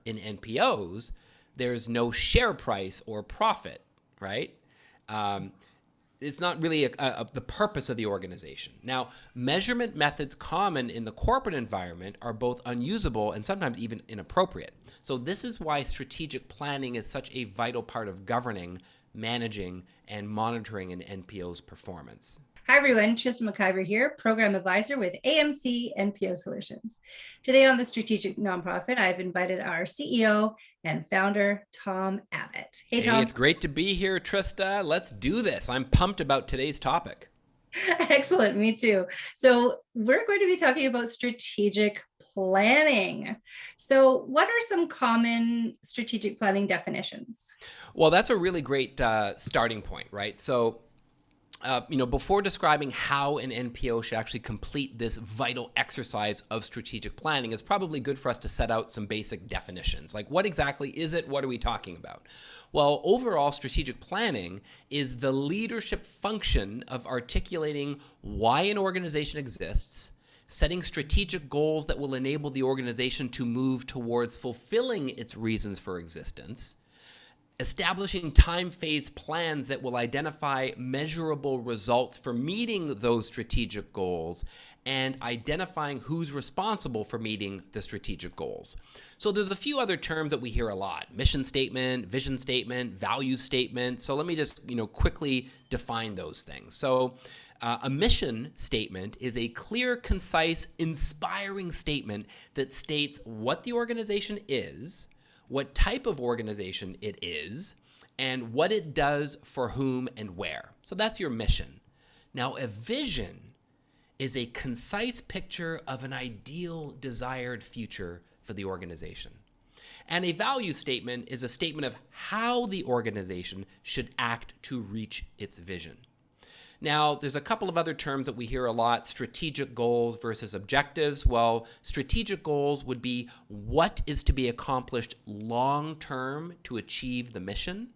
in NPOs, there's no share price or profit, right? It's not really the purpose of the organization. Now, measurement methods common in the corporate environment are both unusable and sometimes even inappropriate. So this is why strategic planning is such a vital part of governing, managing, and monitoring an NPO's performance. Hi, everyone. Trista McIver here, Program Advisor with AMC NPO Solutions. Today on the Strategic Nonprofit, I've invited our CEO and founder, Tom Abbott. Hey, Tom. It's great to be here, Trista. Let's do this. I'm pumped about today's topic. Excellent. Me too. So we're going to be talking about strategic planning. So what are some common strategic planning definitions? Well, that's a really great starting point, right? So before describing how an NPO should actually complete this vital exercise of strategic planning, it's probably good for us to set out some basic definitions. Like, what exactly is it? What are we talking about? Well, overall, strategic planning is the leadership function of articulating why an organization exists, setting strategic goals that will enable the organization to move towards fulfilling its reasons for existence, establishing time-phase plans that will identify measurable results for meeting those strategic goals, and identifying who's responsible for meeting the strategic goals. So there's a few other terms that we hear a lot: mission statement, vision statement, value statement. So let me just quickly define those things. So a mission statement is a clear, concise, inspiring statement that states what the organization is, what type of organization it is, and what it does for whom and where. So that's your mission. Now, a vision is a concise picture of an ideal, desired future for the organization. And a value statement is a statement of how the organization should act to reach its vision. Now, there's a couple of other terms that we hear a lot: strategic goals versus objectives. Well, strategic goals would be what is to be accomplished long-term to achieve the mission,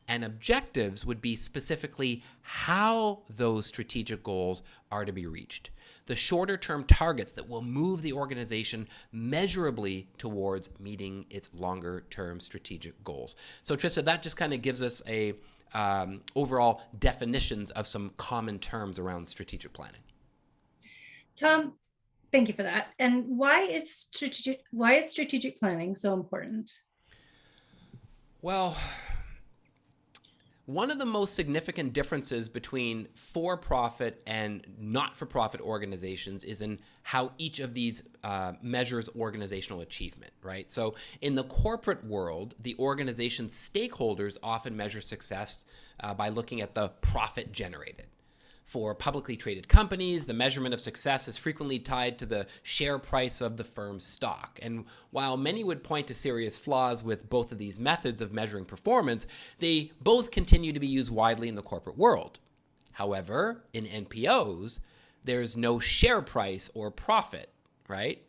and objectives would be specifically how those strategic goals are to be reached. The shorter-term targets that will move the organization measurably towards meeting its longer-term strategic goals. So, Trista, that just kind of gives us a overall definitions of some common terms around strategic planning. Tom, thank you for that. And why is strategic planning so important? Well, one of the most significant differences between for-profit and not-for-profit organizations is in how each of these measures organizational achievement, right? So in the corporate world, the organization's stakeholders often measure success by looking at the profit generated. For publicly traded companies, the measurement of success is frequently tied to the share price of the firm's stock. And while many would point to serious flaws with both of these methods of measuring performance, they both continue to be used widely in the corporate world. However, in NPOs, there's no share price or profit, right?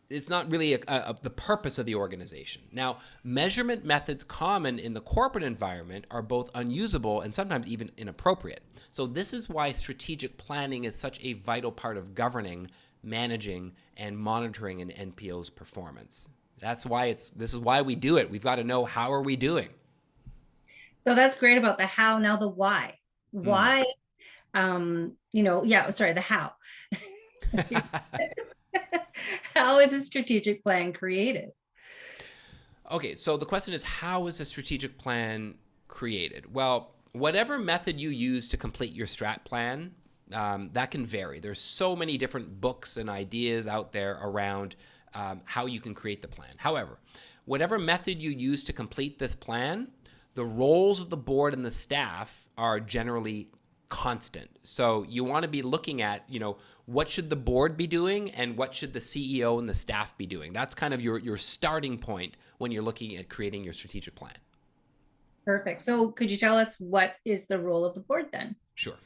It's not really the purpose of the organization. Now, measurement methods common in the corporate environment are both unusable and sometimes even inappropriate. So this is why strategic planning is such a vital part of governing, managing, and monitoring an NPO's performance. This is why we do it. We've got to know, how are we doing? So that's great about the how. Now the why. Why, the how. How is a strategic plan created? Okay, so the question is, how is a strategic plan created? Well, whatever method you use to complete your strat plan, that can vary. There's so many different books and ideas out there around how you can create the plan. However, whatever method you use to complete this plan, the roles of the board and the staff are generally constant. So you want to be looking at, what should the board be doing and what should the CEO and the staff be doing? That's kind of your starting point when you're looking at creating your strategic plan. Perfect. So could you tell us what is the role of the board then? Sure.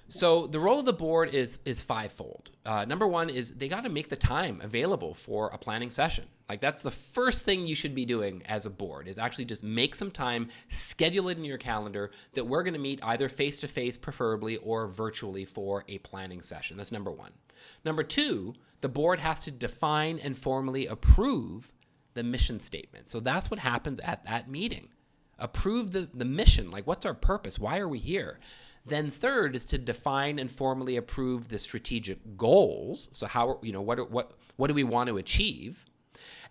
So the role of the board is fivefold. Number one is they got to make the time available for a planning session. Like, that's the first thing you should be doing as a board, is actually just make some time, schedule it in your calendar that we're going to meet either face-to-face preferably or virtually for a planning session. That's number one. Number two, the board has to define and formally approve the mission statement. So that's what happens at that meeting. Approve the mission, like what's our purpose? Why are we here? Then third is to define and formally approve the strategic goals. So how, what do we want to achieve?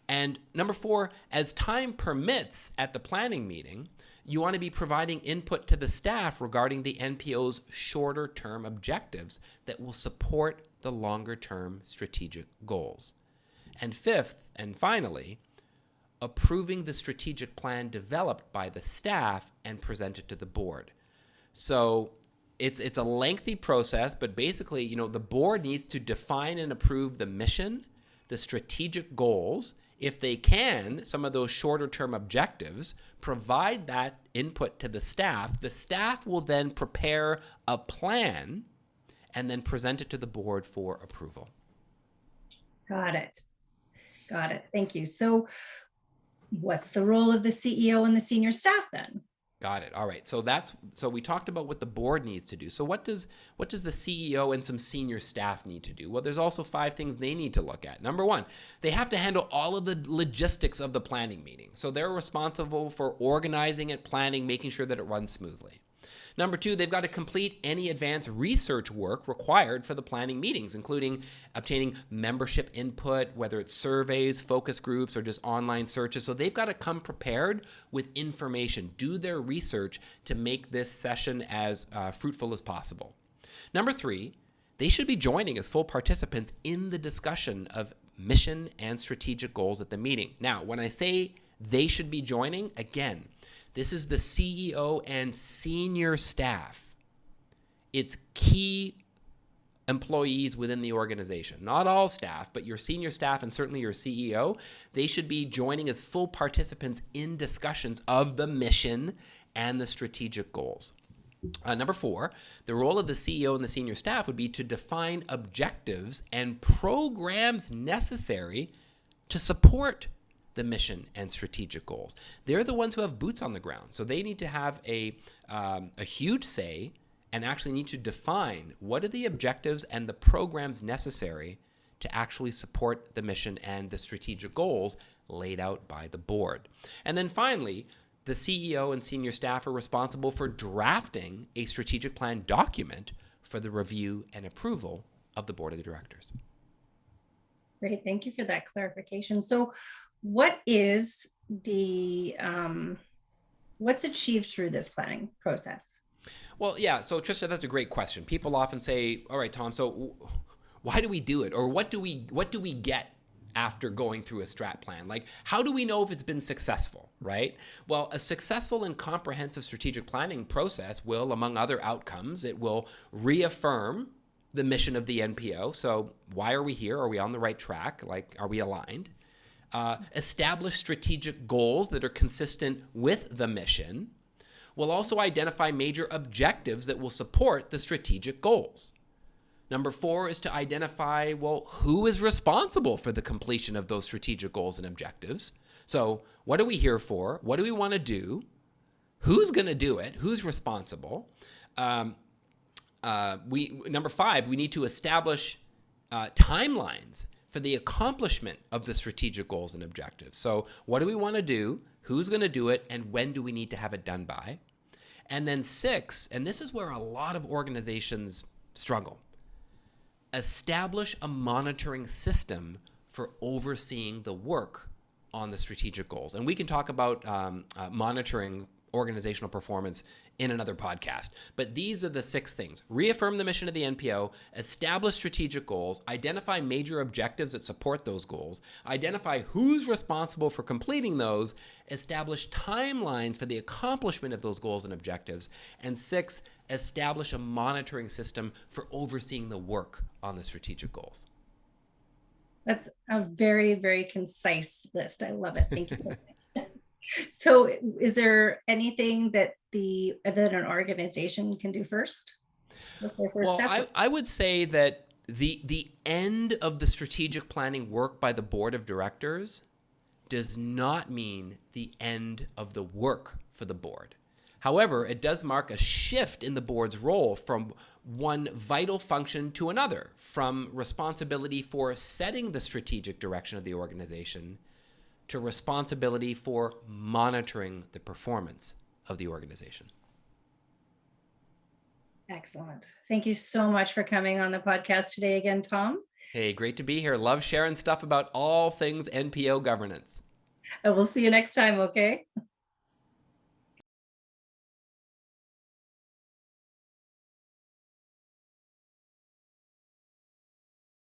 And number four, as time permits at the planning meeting, you want to be providing input to the staff regarding the NPO's shorter term objectives that will support the longer term strategic goals. And fifth, and finally, approving the strategic plan developed by the staff and presented to the board. So it's a lengthy process, but basically, the board needs to define and approve the mission, the strategic goals. If they can, some of those shorter term objectives, provide that input to the staff. The staff will then prepare a plan and then present it to the board for approval. Got it. Thank you. So what's the role of the CEO and the senior staff then? Got it. All right. So we talked about what the board needs to do. So what does the CEO and some senior staff need to do? Well, there's also 5 things they need to look at. Number 1, they have to handle all of the logistics of the planning meeting. So they're responsible for organizing it, planning, making sure that it runs smoothly. Number 2, they've got to complete any advanced research work required for the planning meetings, including obtaining membership input, whether it's surveys, focus groups, or just online searches. So they've got to come prepared with information, do their research to make this session as fruitful as possible. Number 3, they should be joining as full participants in the discussion of mission and strategic goals at the meeting. Now, when I say they should be joining, again, this is the CEO and senior staff. It's key employees within the organization. Not all staff, but your senior staff and certainly your CEO, they should be joining as full participants in discussions of the mission and the strategic goals. Number 4, the role of the CEO and the senior staff would be to define objectives and programs necessary to support the mission and strategic goals. They're the ones who have boots on the ground. So they need to have a huge say and actually need to define what are the objectives and the programs necessary to actually support the mission and the strategic goals laid out by the board. And then finally, the CEO and senior staff are responsible for drafting a strategic plan document for the review and approval of the board of directors. Great, thank you for that clarification. So what is what's achieved through this planning process? Well, yeah, so Trista, that's a great question. People often say, all right, Tom, so why do we do it? Or what do we get after going through a strat plan? Like, how do we know if it's been successful, right? Well, a successful and comprehensive strategic planning process will, among other outcomes, it will reaffirm the mission of the NPO. So why are we here? Are we on the right track? Like, are we aligned? Establish strategic goals that are consistent with the mission. We'll also identify major objectives that will support the strategic goals. Number 4 is to identify, who is responsible for the completion of those strategic goals and objectives? So what are we here for? What do we want to do? Who's going to do it? Who's responsible? Number 5, we need to establish timelines for the accomplishment of the strategic goals and objectives. So what do we want to do? Who's going to do it? And when do we need to have it done by? And then 6, and this is where a lot of organizations struggle, establish a monitoring system for overseeing the work on the strategic goals. And we can talk about monitoring organizational performance in another podcast. But these are the 6 things. Reaffirm the mission of the NPO, establish strategic goals, identify major objectives that support those goals, identify who's responsible for completing those, establish timelines for the accomplishment of those goals and objectives, and 6, establish a monitoring system for overseeing the work on the strategic goals. That's a very, very concise list. I love it. Thank you so much. So is there anything that an organization can do first? I would say that the end of the strategic planning work by the board of directors does not mean the end of the work for the board. However, it does mark a shift in the board's role from one vital function to another, from responsibility for setting the strategic direction of the organization to responsibility for monitoring the performance of the organization. Excellent. Thank you so much for coming on the podcast today again, Tom. Hey, great to be here. Love sharing stuff about all things NPO governance. I will see you next time, okay?